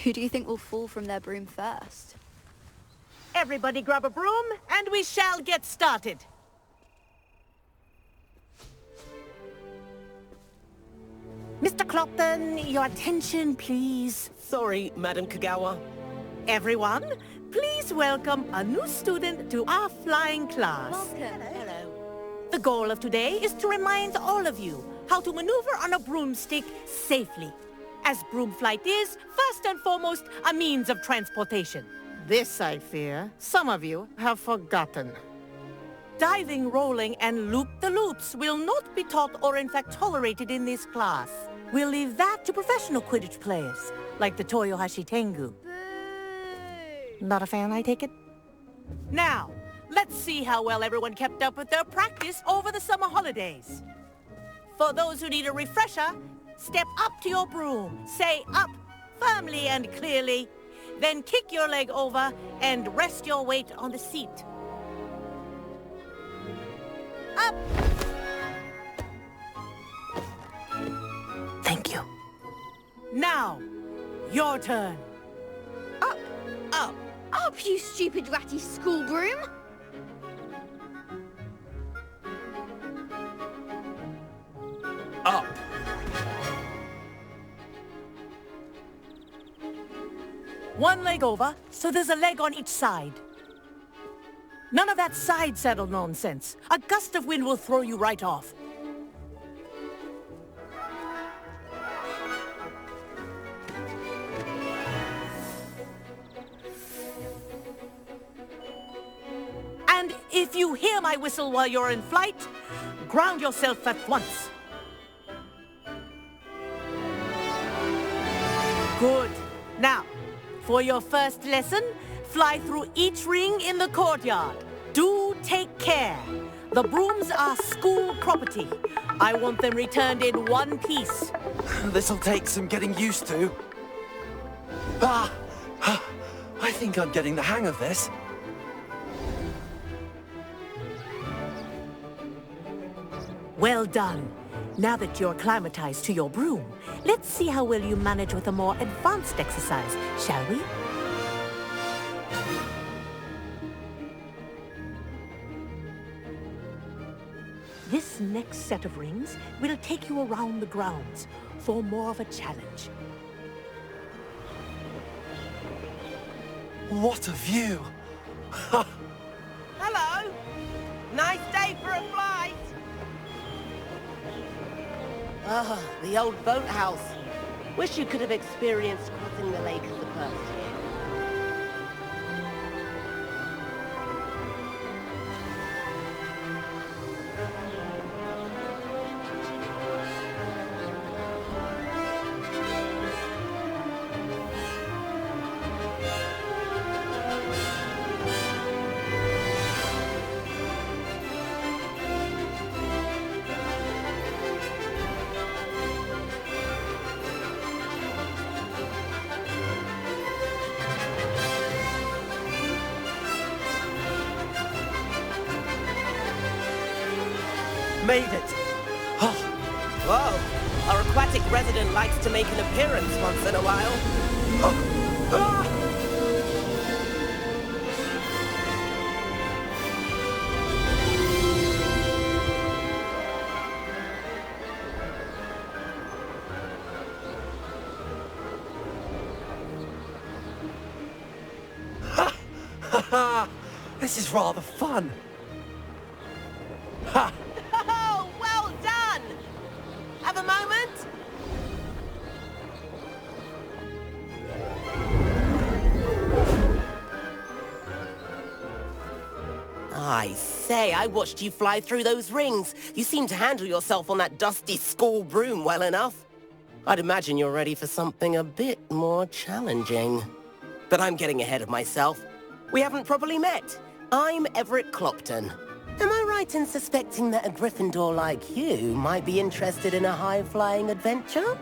Who do you think will fall from their broom first? Everybody grab a broom, and we shall get started. Mr. Clopton, your attention, please. Sorry, Madam Kagawa. Everyone, please welcome a new student to our flying class. Welcome. Hello. The goal of today is to remind all of you how to maneuver on a broomstick safely, as broom flight is, first and foremost, a means of transportation. This, I fear, some of you have forgotten. Diving, rolling, and loop-the-loops will not be taught or in fact tolerated in this class. We'll leave that to professional Quidditch players, like the Toyohashi Tengu. Not a fan, I take it? Now, let's see how well everyone kept up with their practice over the summer holidays. For those who need a refresher, step up to your broom, say up firmly and clearly, then kick your leg over and rest your weight on the seat. Up! Thank you. Now, your turn. Up! Up! Up, you stupid ratty school broom! Up. One leg over, so there's a leg on each side. None of that side saddle nonsense. A gust of wind will throw you right off. And if you hear my whistle while you're in flight, ground yourself at once. Good. Now, for your first lesson, fly through each ring in the courtyard. Do take care. The brooms are school property. I want them returned in one piece. This'll take some getting used to. I think I'm getting the hang of this. Well done. Now that you're acclimatized to your broom, let's see how well you manage with a more advanced exercise, shall we? This next set of rings will take you around the grounds for more of a challenge. What a view! Hello! Nice day for a flight! Ah, the old boathouse. Wish you could have experienced crossing the lake as the first year. Made it! Oh, Whoa! Our aquatic resident likes to make an appearance once in a while. this is rather fun. Oh, well done! Have a moment? I say, I watched you fly through those rings. You seem to handle yourself on that dusty school broom well enough. I'd imagine you're ready for something a bit more challenging. But I'm getting ahead of myself. We haven't properly met. I'm Everett Clopton. Am I right in suspecting that a Gryffindor like you might be interested in a high-flying adventure?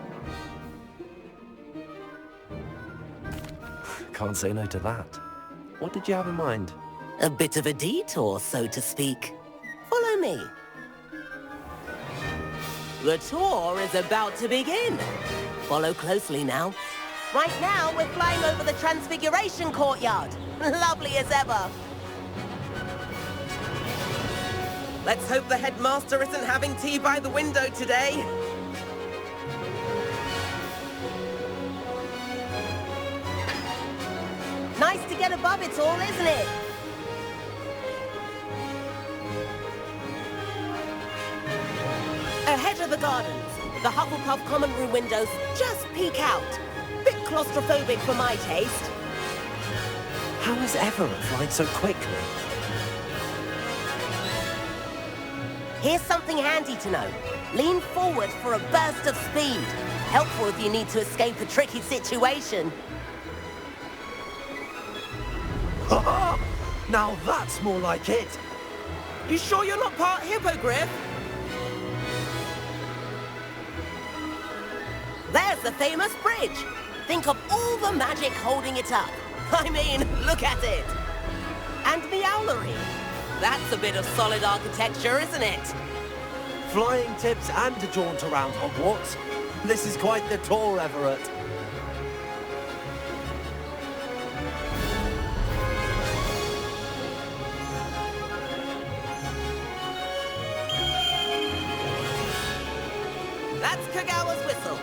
Can't say no to that. What did you have in mind? A bit of a detour, so to speak. Follow me. The tour is about to begin. Follow closely now. Right now, we're flying over the Transfiguration Courtyard. Lovely as ever. Let's hope the headmaster isn't having tea by the window today. Nice to get above it all, isn't it? Ahead of the gardens, the Hufflepuff common room windows just peek out. Bit claustrophobic for my taste. How is Everett flying so quickly? Here's something handy to know. Lean forward for a burst of speed. Helpful if you need to escape a tricky situation. Now that's more like it. You sure you're not part hippogriff? There's the famous bridge. Think of all the magic holding it up. I mean, look at it. And the owlery. That's a bit of solid architecture, isn't it? Flying tips and a jaunt around Hogwarts. This is quite the tour, Everett. That's Kagawa's whistle.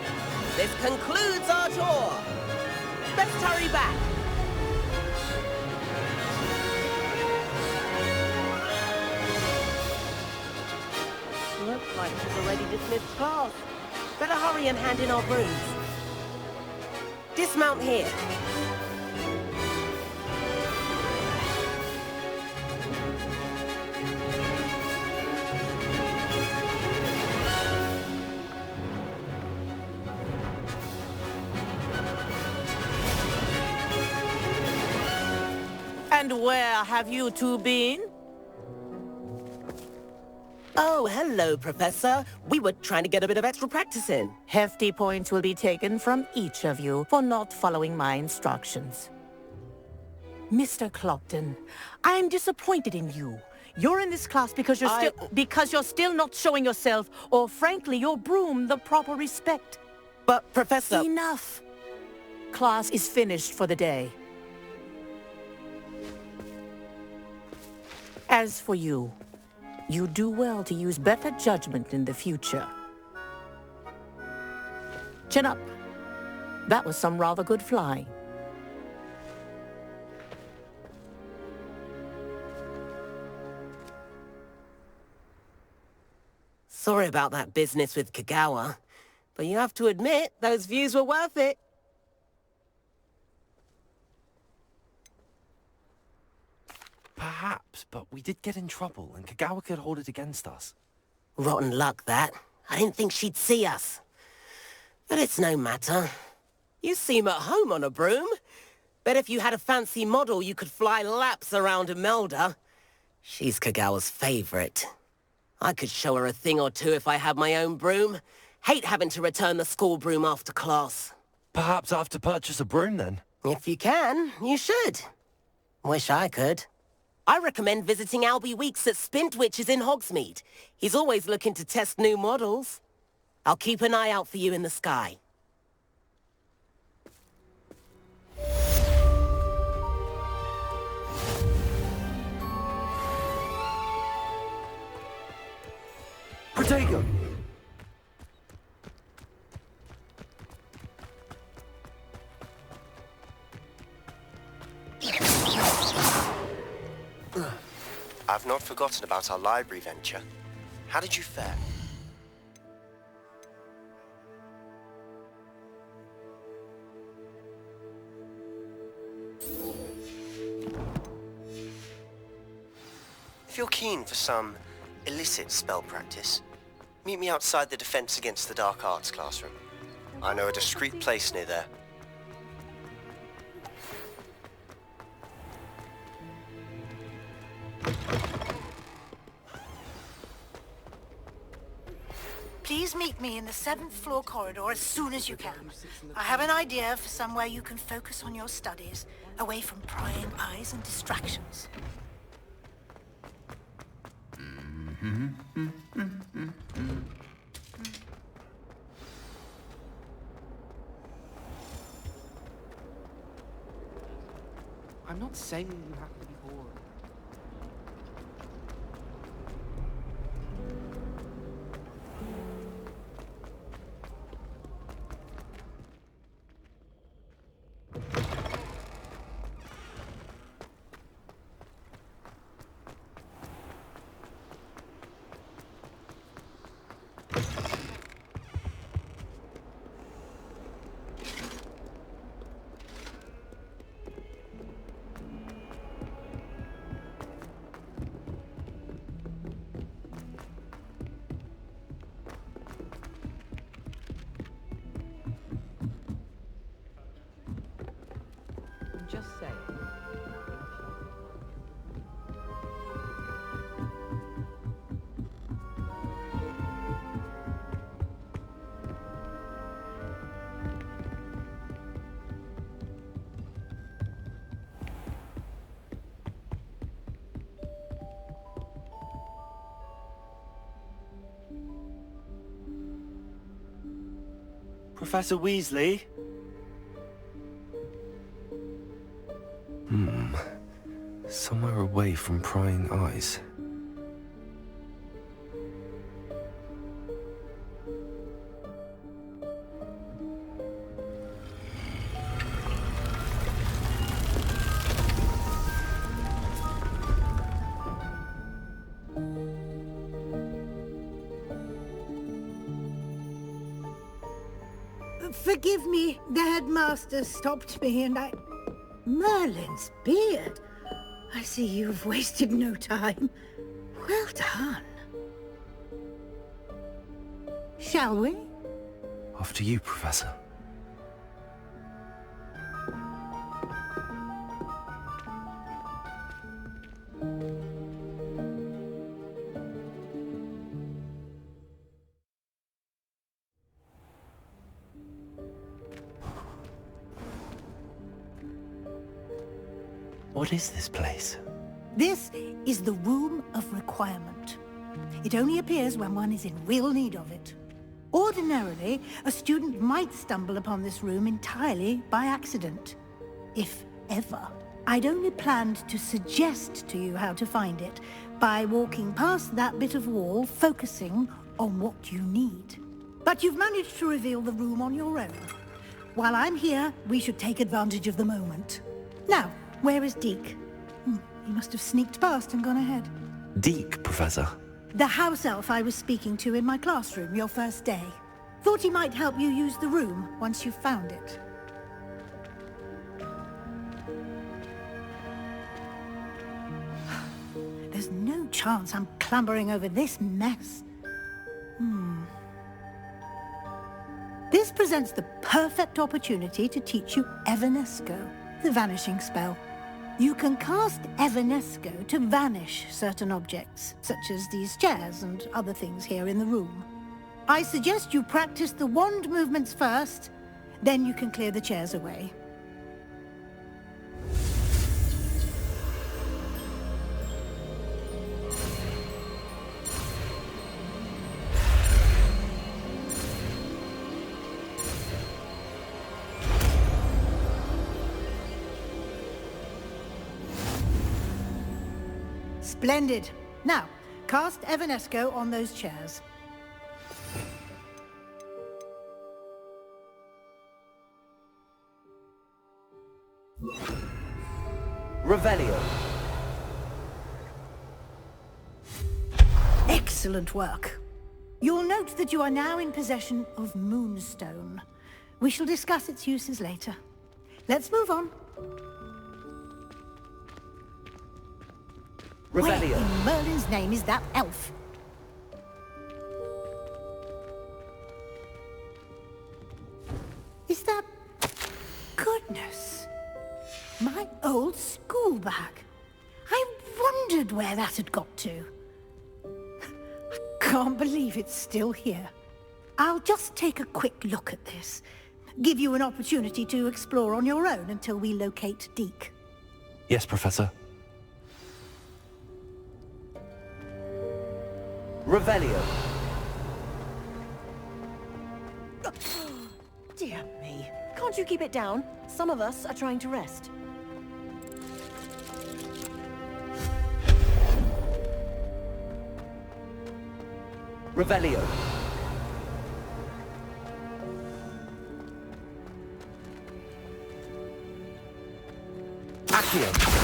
This concludes our tour. Let's hurry back. Looks like she's already dismissed class. Better hurry and hand in our brooms. Dismount here. And where have you two been? Oh, hello, Professor. We were trying to get a bit of extra practice in. Hefty points will be taken from each of you for not following my instructions. Mr. Clopton, I'm disappointed in you. You're in this class because you're still not showing yourself, or frankly, your broom the proper respect. But, Professor... Enough. Class is finished for the day. As for you, you do well to use better judgment in the future. Chin up. That was some rather good flying. Sorry about that business with Kagawa, but you have to admit, those views were worth it. Perhaps, but we did get in trouble, and Kagawa could hold it against us. Rotten luck, that. I didn't think she'd see us. But it's no matter. You seem at home on a broom. Bet if you had a fancy model, you could fly laps around Imelda. She's Kagawa's favorite. I could show her a thing or two if I had my own broom. Hate having to return the school broom after class. Perhaps I have to purchase a broom, then? If you can, you should. Wish I could. I recommend visiting Albie Weeks at Spintwitches in Hogsmeade. He's always looking to test new models. I'll keep an eye out for you in the sky. Protego! I've not forgotten about our library venture. How did you fare? If you're keen for some illicit spell practice, meet me outside the Defense Against the Dark Arts classroom. I know a discreet place near there. Please meet me in the 7th floor corridor as soon as you can. I have an idea for somewhere you can focus on your studies, away from prying eyes and distractions. I'm not saying you have to be bored. Just say it. Professor Weasley? Somewhere away from prying eyes. Forgive me, the headmaster stopped me and I... Merlin's beard. I see you've wasted no time. Well done. Shall we? After you, Professor. What is this place? This is the Room of Requirement. It only appears when one is in real need of it. Ordinarily, a student might stumble upon this room entirely by accident. If ever. I'd only planned to suggest to you how to find it by walking past that bit of wall, focusing on what you need. But you've managed to reveal the room on your own. While I'm here, we should take advantage of the moment. Now, where is Deke? He must have sneaked past and gone ahead. Deke, Professor. The house elf I was speaking to in my classroom your first day. Thought he might help you use the room once you've found it. There's no chance I'm clambering over this mess. This presents the perfect opportunity to teach you Evanesco, the vanishing spell. You can cast Evanesco to vanish certain objects, such as these chairs and other things here in the room. I suggest you practice the wand movements first, then you can clear the chairs away. Splendid. Now, cast Evanesco on those chairs. Revelio. Excellent work. You'll note that you are now in possession of Moonstone. We shall discuss its uses later. Let's move on. Revelio. Where in Merlin's name is that elf? Is that... Goodness. My old school bag. I wondered where that had got to. I can't believe it's still here. I'll just take a quick look at this. Give you an opportunity to explore on your own until we locate Deke. Yes, Professor. Revelio. Dear me. Can't you keep it down? Some of us are trying to rest. Revelio. Accio.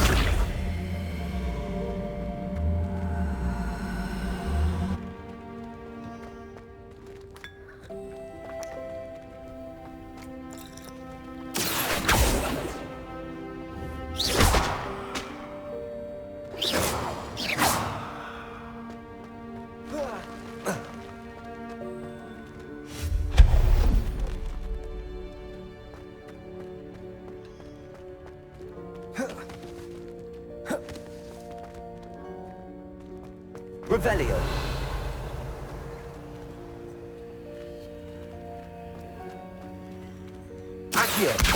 Revelio. Accio.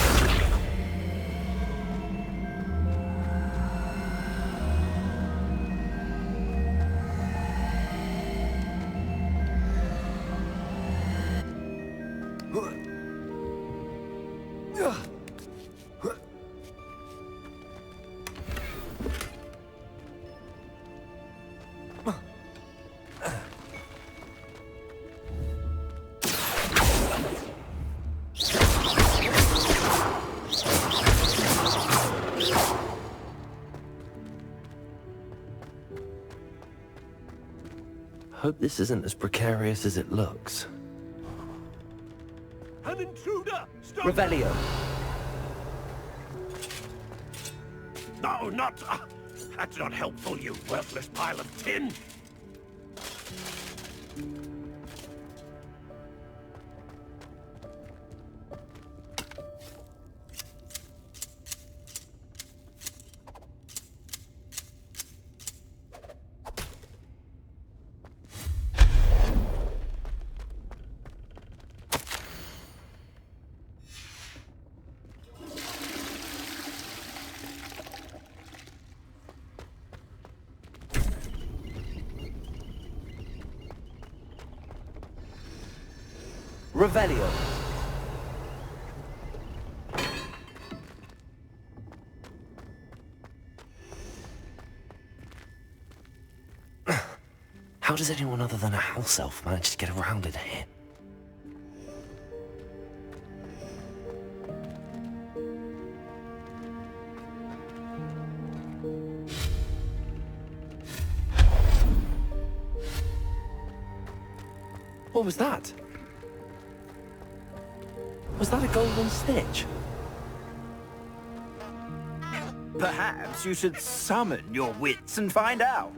Hope this isn't as precarious as it looks. An intruder! Stop! Revelio. No, not... that's not helpful, you worthless pile of tin! Revelio. How does anyone other than a house elf manage to get around in here? What was that? Was that a golden stitch? Perhaps you should summon your wits and find out.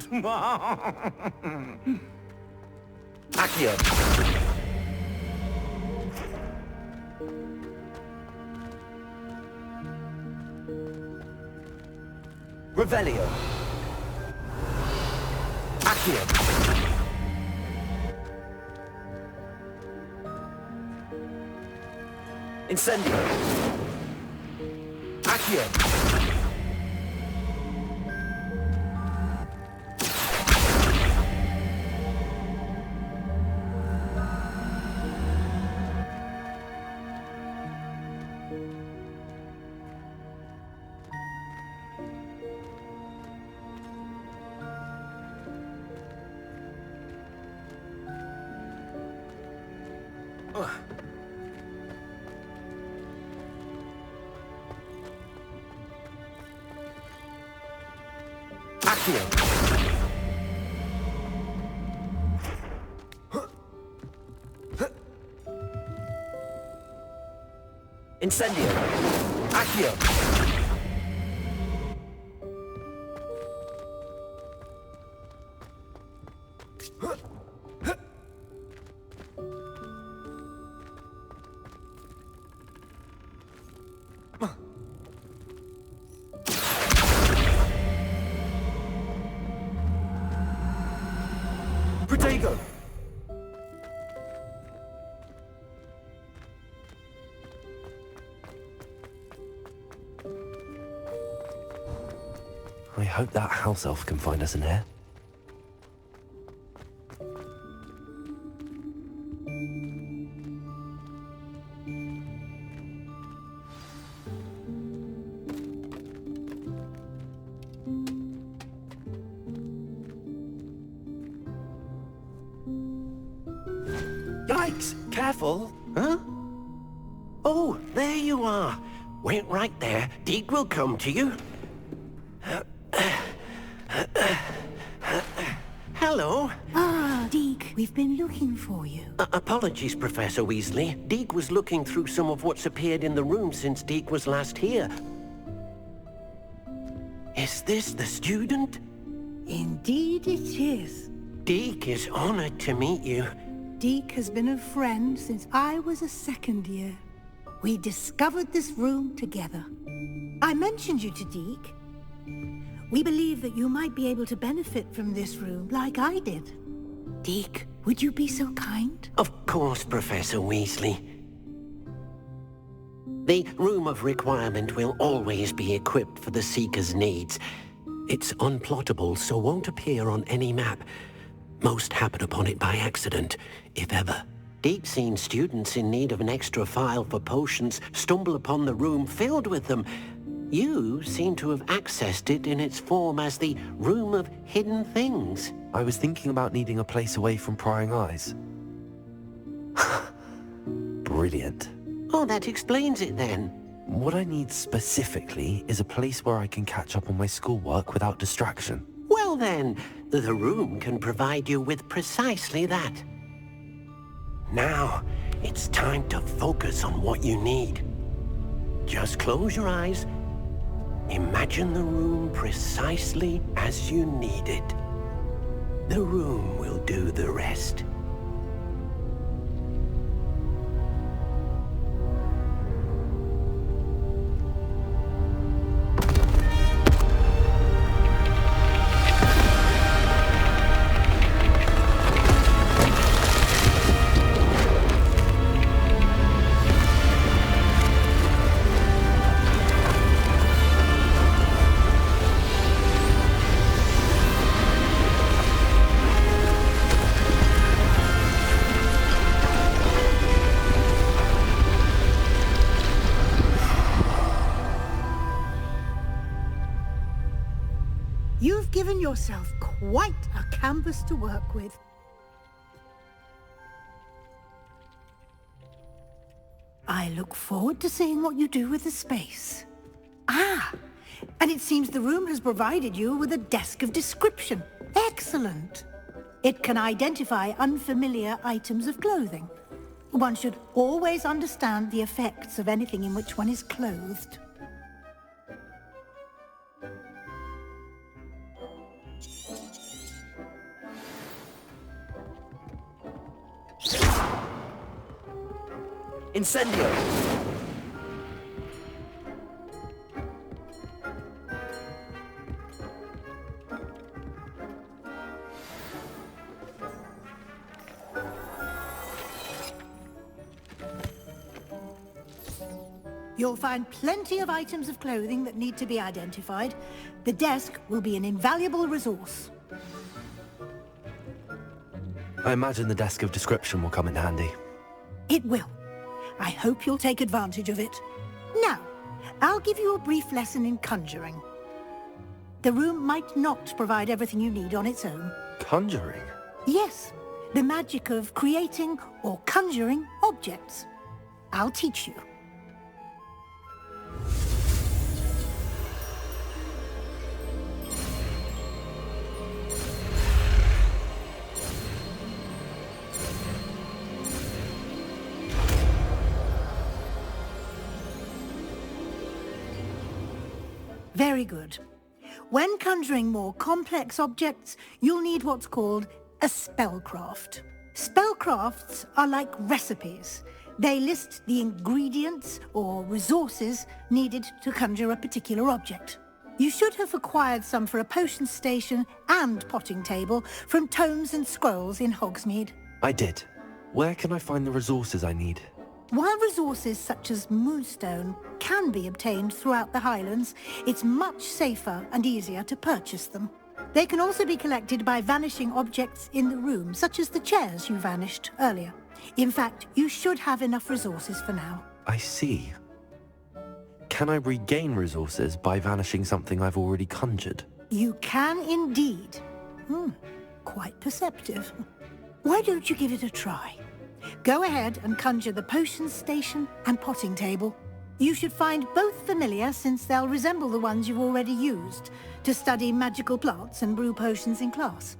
Accio. Revelio. Accio. Incendio. Accio. Accio. Incendio. Accio. Protego. I hope that house elf can find us in here. Careful. Huh? Oh, there you are. Wait right there. Deke will come to you. Hello. Ah, Deke, we've been looking for you. Apologies, Professor Weasley. Deke was looking through some of what's appeared in the room since Deke was last here. Is this the student? Indeed it is. Deke is honored to meet you. Deke has been a friend since I was a second year. We discovered this room together. I mentioned you to Deke. We believe that you might be able to benefit from this room like I did. Deke, would you be so kind? Of course, Professor Weasley. The Room of Requirement will always be equipped for the Seeker's needs. It's unplottable, so won't appear on any map. Most happen upon it by accident, if ever. Deke's seen students in need of an extra file for potions stumble upon the room filled with them. You seem to have accessed it in its form as the Room of Hidden Things. I was thinking about needing a place away from prying eyes. Brilliant. Oh, that explains it then. What I need specifically is a place where I can catch up on my schoolwork without distraction. Well then, the room can provide you with precisely that. Now, it's time to focus on what you need. Just close your eyes. Imagine the room precisely as you need it. The room will do the rest. You've given yourself quite a canvas to work with. I look forward to seeing what you do with the space. Ah, and it seems the room has provided you with a desk of description. Excellent. It can identify unfamiliar items of clothing. One should always understand the effects of anything in which one is clothed. Incendio! You'll find plenty of items of clothing that need to be identified. The desk will be an invaluable resource. I imagine the desk of description will come in handy. It will. I hope you'll take advantage of it. Now, I'll give you a brief lesson in conjuring. The room might not provide everything you need on its own. Conjuring? Yes, the magic of creating or conjuring objects. I'll teach you. Very good. When conjuring more complex objects, you'll need what's called a spellcraft. Spellcrafts are like recipes. They list the ingredients or resources needed to conjure a particular object. You should have acquired some for a potion station and potting table from tomes and scrolls in Hogsmeade. I did. Where can I find the resources I need? While resources such as moonstone can be obtained throughout the Highlands, it's much safer and easier to purchase them. They can also be collected by vanishing objects in the room, such as the chairs you vanished earlier. In fact, you should have enough resources for now. I see. Can I regain resources by vanishing something I've already conjured? You can indeed. Quite perceptive. Why don't you give it a try? Go ahead and conjure the potions station and potting table. You should find both familiar since they'll resemble the ones you've already used to study magical plants and brew potions in class.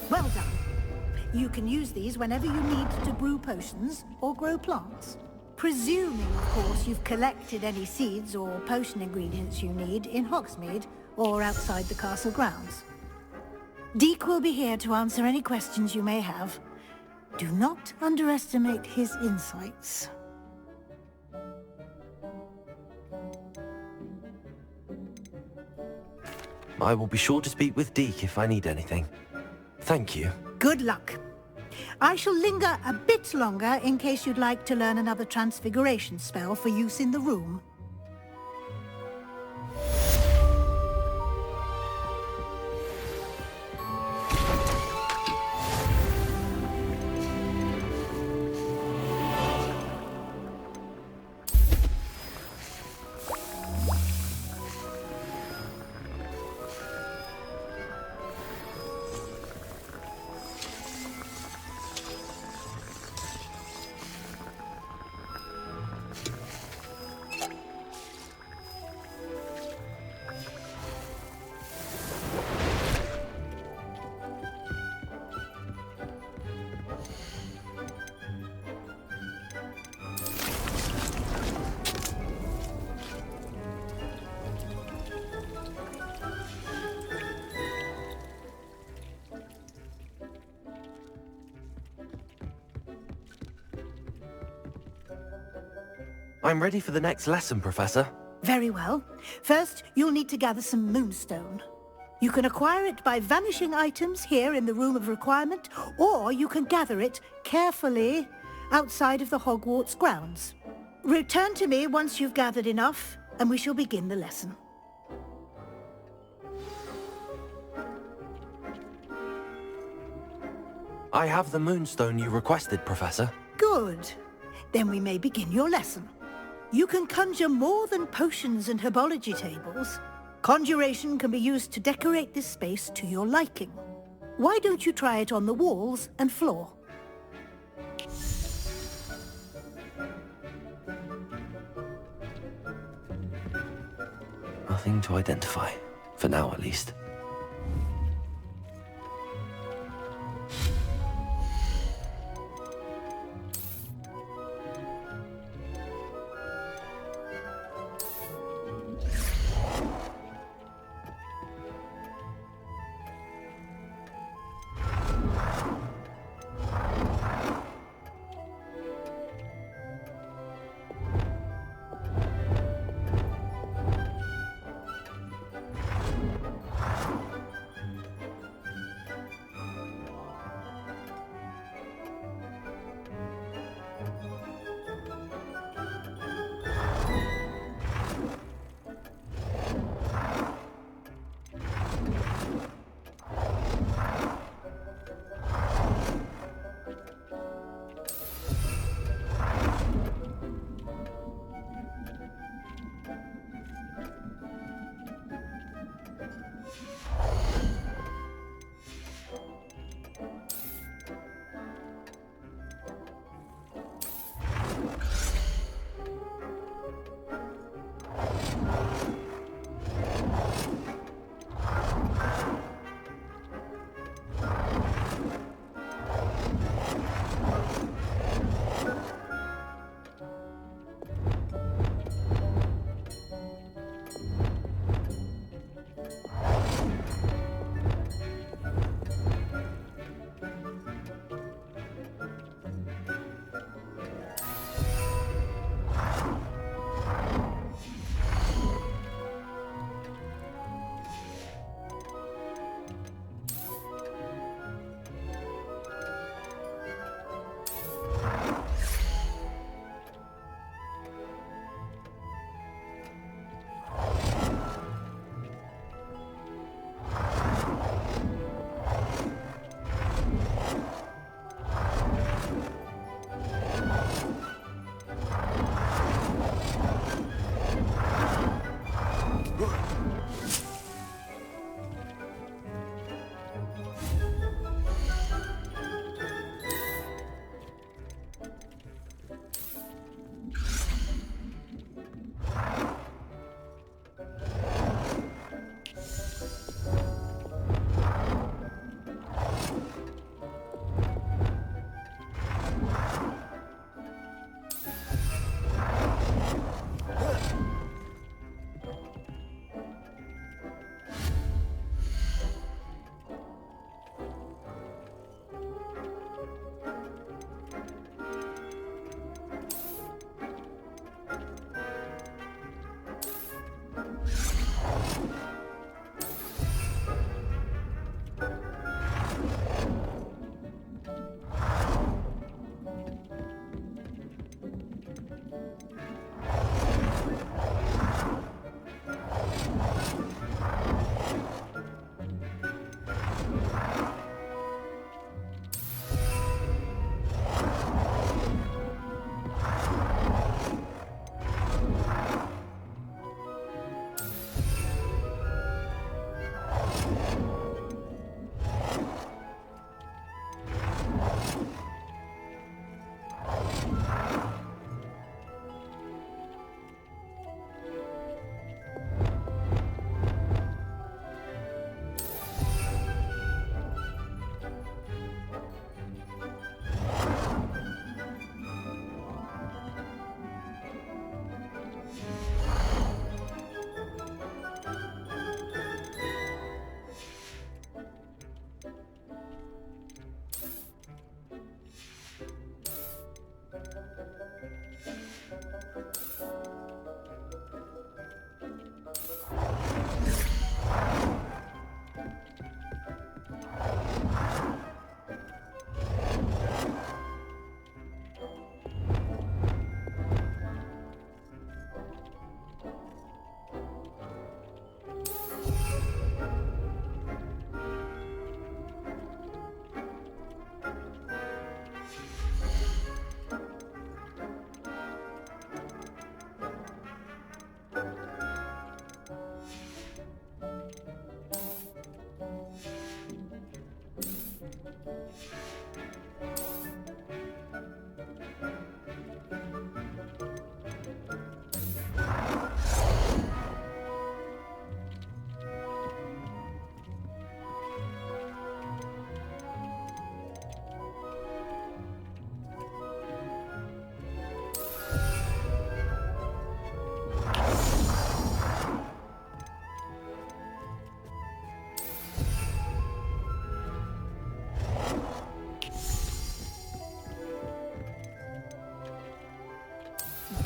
Well done. You can use these whenever you need to brew potions or grow plants. Presuming, of course, you've collected any seeds or potion ingredients you need in Hogsmeade or outside the castle grounds. Deke will be here to answer any questions you may have. Do not underestimate his insights. I will be sure to speak with Deke if I need anything. Thank you. Good luck. I shall linger a bit longer in case you'd like to learn another transfiguration spell for use in the room. I'm ready for the next lesson, Professor. Very well. First, you'll need to gather some moonstone. You can acquire it by vanishing items here in the Room of Requirement, or you can gather it carefully outside of the Hogwarts grounds. Return to me once you've gathered enough, and we shall begin the lesson. I have the moonstone you requested, Professor. Good. Then we may begin your lesson. You can conjure more than potions and herbology tables. Conjuration can be used to decorate this space to your liking. Why don't you try it on the walls and floor? Nothing to identify, for now at least.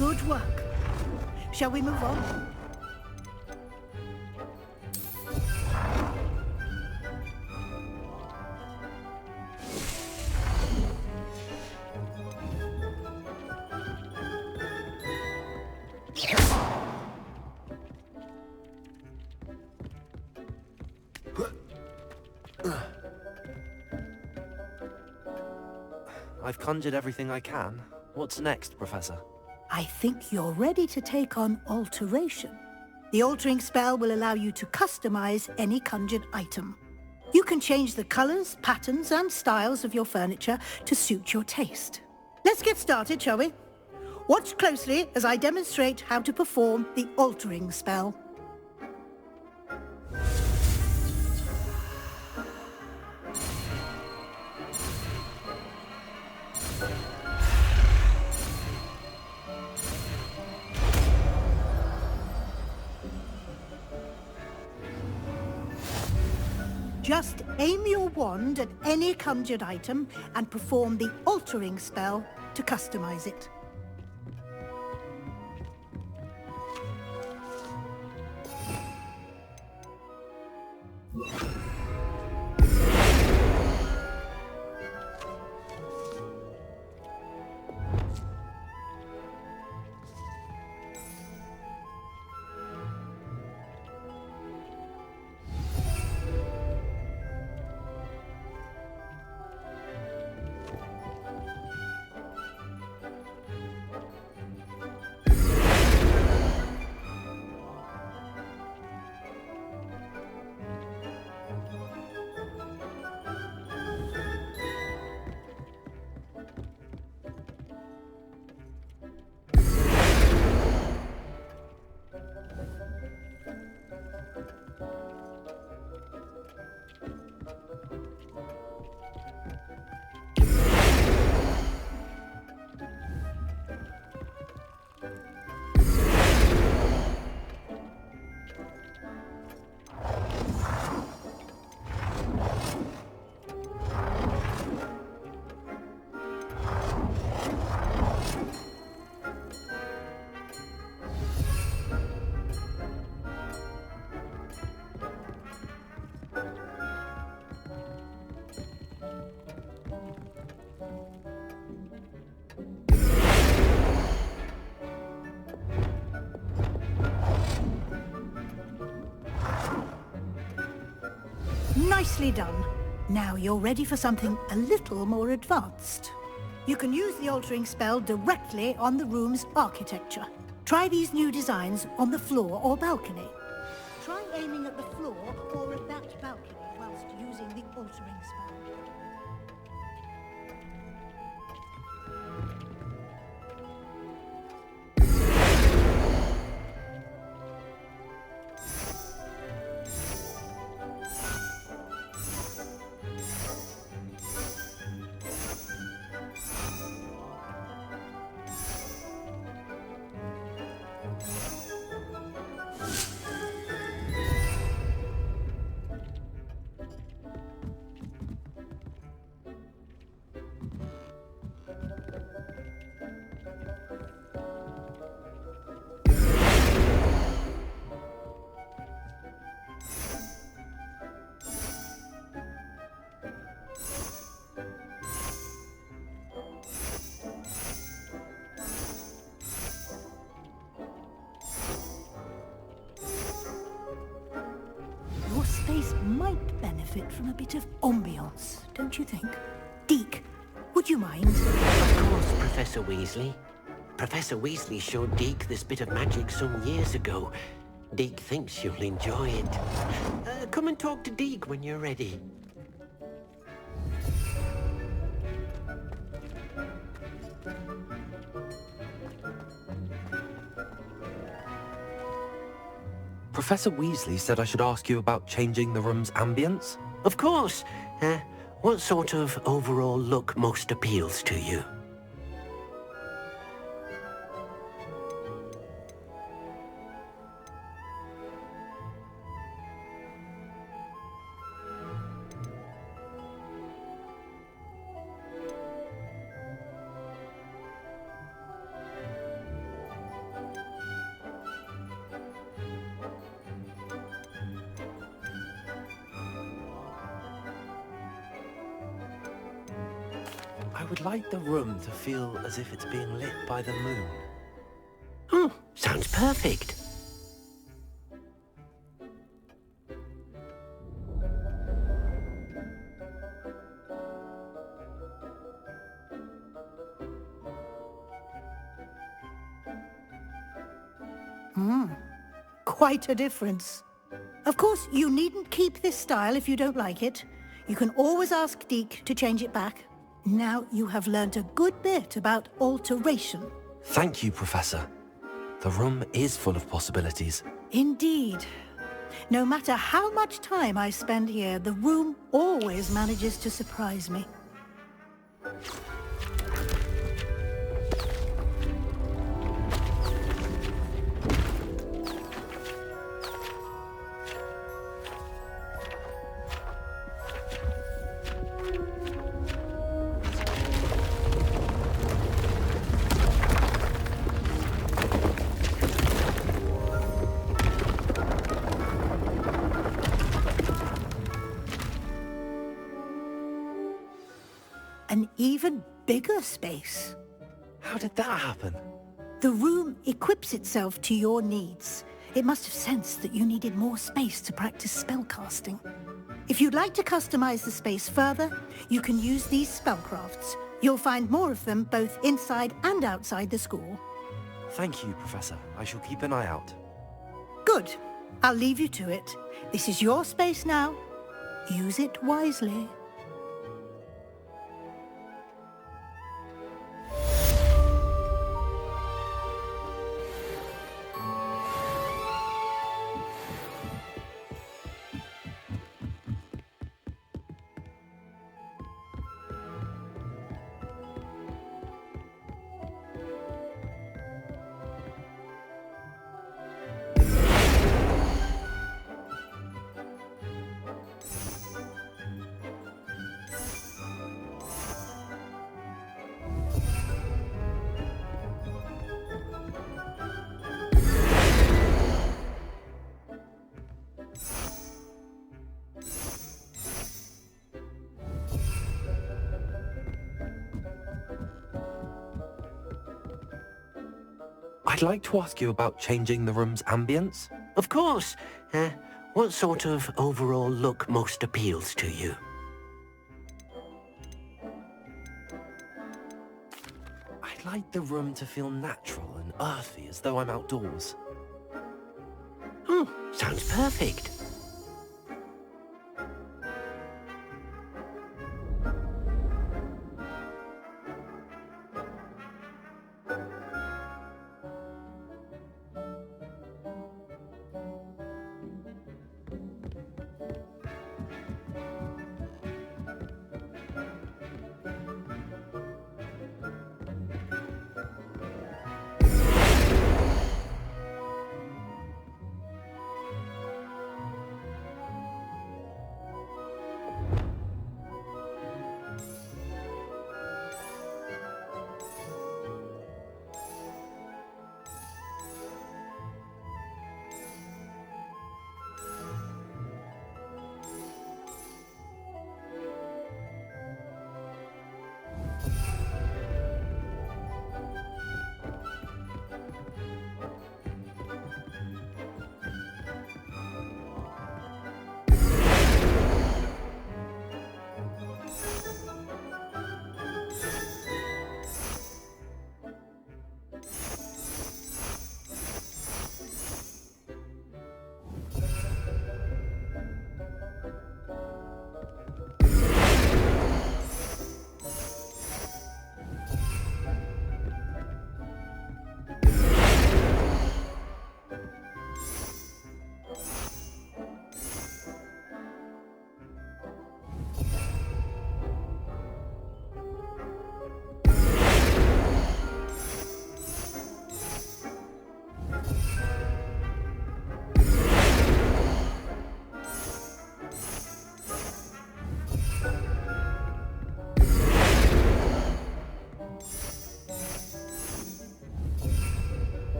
Good work. Shall we move on? I've conjured everything I can. What's next, Professor? I think you're ready to take on alteration. The altering spell will allow you to customize any conjured item. You can change the colors, patterns, and styles of your furniture to suit your taste. Let's get started, shall we? Watch closely as I demonstrate how to perform the altering spell. Just aim your wand at any conjured item and perform the altering spell to customize it. Nicely done. Now you're ready for something a little more advanced. You can use the altering spell directly on the room's architecture. Try these new designs on the floor or balcony. Try aiming at the floor or at that balcony whilst using the altering spell. Your space might benefit from a bit of ambiance, don't you think? Deke, would you mind? Of course, Professor Weasley. Professor Weasley showed Deke this bit of magic some years ago. Deke thinks you'll enjoy it. Come and talk to Deke when you're ready. Professor Weasley said I should ask you about changing the room's ambience? Of course. What sort of overall look most appeals to you? I would like the room to feel as if it's being lit by the moon. Sounds perfect. Quite a difference. Of course, you needn't keep this style if you don't like it. You can always ask Deke to change it back. Now you have learnt a good bit about alteration. Thank you, Professor. The room is full of possibilities. Indeed. No matter how much time I spend here, the room always manages to surprise me. An even bigger space. How did that happen? The room equips itself to your needs. It must have sensed that you needed more space to practice spellcasting. If you'd like to customize the space further, you can use these spellcrafts. You'll find more of them both inside and outside the school. Thank you, Professor. I shall keep an eye out. Good. I'll leave you to it. This is your space now. Use it wisely. I'd like to ask you about changing the room's ambience. Of course. What sort of overall look most appeals to you? I'd like the room to feel natural and earthy, as though I'm outdoors. Sounds perfect.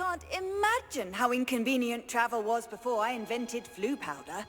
can't imagine how inconvenient travel was before I invented flu powder.